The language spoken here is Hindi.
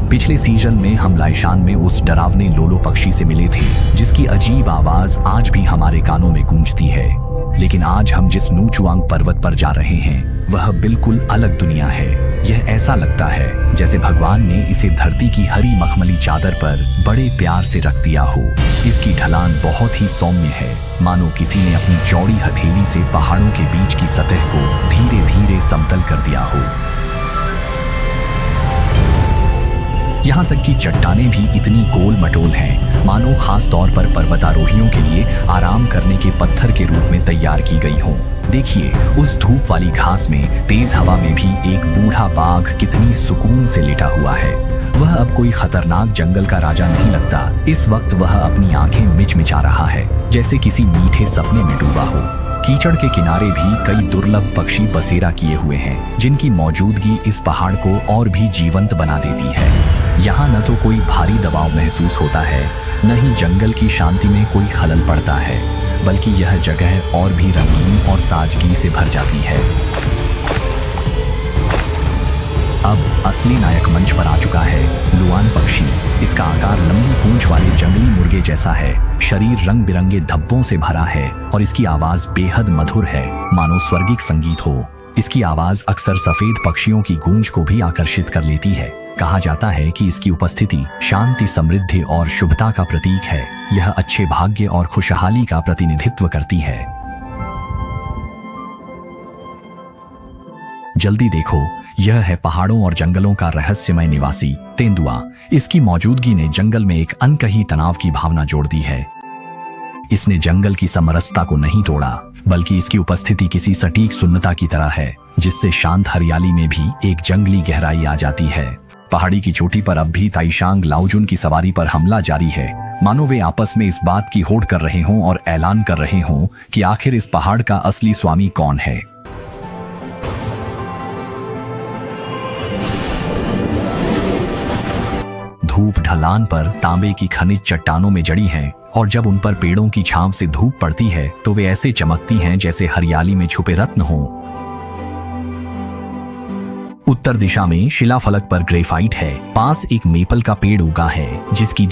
पिछले सीजन में हम लाइशान में उस डरावने लोलो पक्षी से मिले थे जिसकी अजीब आवाज आज भी हमारे कानों में गूंजती है। लेकिन आज हम जिस नूचुआंग पर्वत पर जा रहे हैं वह बिल्कुल अलग दुनिया है। यह ऐसा लगता है जैसे भगवान ने इसे धरती की हरी मखमली चादर पर बड़े प्यार से रख दिया हो। इसकी ढलान बहुत ही सौम्य है, मानो किसी ने अपनी चौड़ी हथेली से पहाड़ों के बीच की सतह को धीरे धीरे समतल कर दिया हो। यहाँ तक कि चट्टानें भी इतनी गोल मटोल हैं, मानो खास तौर पर पर्वतारोहियों के लिए आराम करने के पत्थर के रूप में तैयार की गई हों। देखिए, उस धूप वाली घास में तेज हवा में भी एक बूढ़ा बाघ कितनी सुकून से लेटा हुआ है। वह अब कोई खतरनाक जंगल का राजा नहीं लगता। इस वक्त वह अपनी आंखें मिचमिचा रहा है, जैसे किसी मीठे सपने में डूबा हो। कीचड़ के किनारे भी कई दुर्लभ पक्षी बसेरा किए हुए हैं, जिनकी मौजूदगी इस पहाड़ को और भी जीवंत बना देती है। यहाँ न तो कोई भारी दबाव महसूस होता है, न ही जंगल की शांति में कोई खलल पड़ता है, बल्कि यह जगह और भी रंगीन और ताजगी से भर जाती है। अब असली नायक मंच पर आ चुका है, लुआन पक्षी। इसका आकार लंबी पूंछ वाले जंगली मुर्गे जैसा है, शरीर रंग बिरंगे धब्बों से भरा है और इसकी आवाज बेहद मधुर है, मानो स्वर्गिक संगीत हो। इसकी आवाज अक्सर सफेद पक्षियों की गूंज को भी आकर्षित कर लेती है। कहा जाता है कि इसकी उपस्थिति शांति, समृद्धि और शुभता का प्रतीक है। यह अच्छे भाग्य और खुशहाली का प्रतिनिधित्व करती है। जल्दी देखो, यह है पहाड़ों और जंगलों का रहस्यमय निवासी तेंदुआ। इसकी मौजूदगी ने जंगल में एक अनकही तनाव की भावना जोड़ दी है। इसने जंगल की समरसता को नहीं तोड़ा, बल्कि इसकी उपस्थिति किसी सटीक सुन्नता की तरह है, जिससे शांत हरियाली में भी एक जंगली गहराई आ जाती है। पहाड़ी की चोटी पर अब भी ताइशांग लाओजुन की सवारी पर हमला जारी है, मानो वे आपस में इस बात की होड़ कर रहे हों और ऐलान कर रहे हों कि आखिर इस पहाड़ का असली स्वामी कौन है। धूप ढलान पर तांबे की खनिज चट्टानों में जड़ी हैं, और जब उन पर पेड़ों की छांव से धूप पड़ती है तो वे ऐसे चमकती हैं जैसे हरियाली में छुपे रत्न हों। उत्तर दिशा में शिलाफलक पर ग्रेफाइट है। पास एक मेपल का पेड़ उगा है जिसकी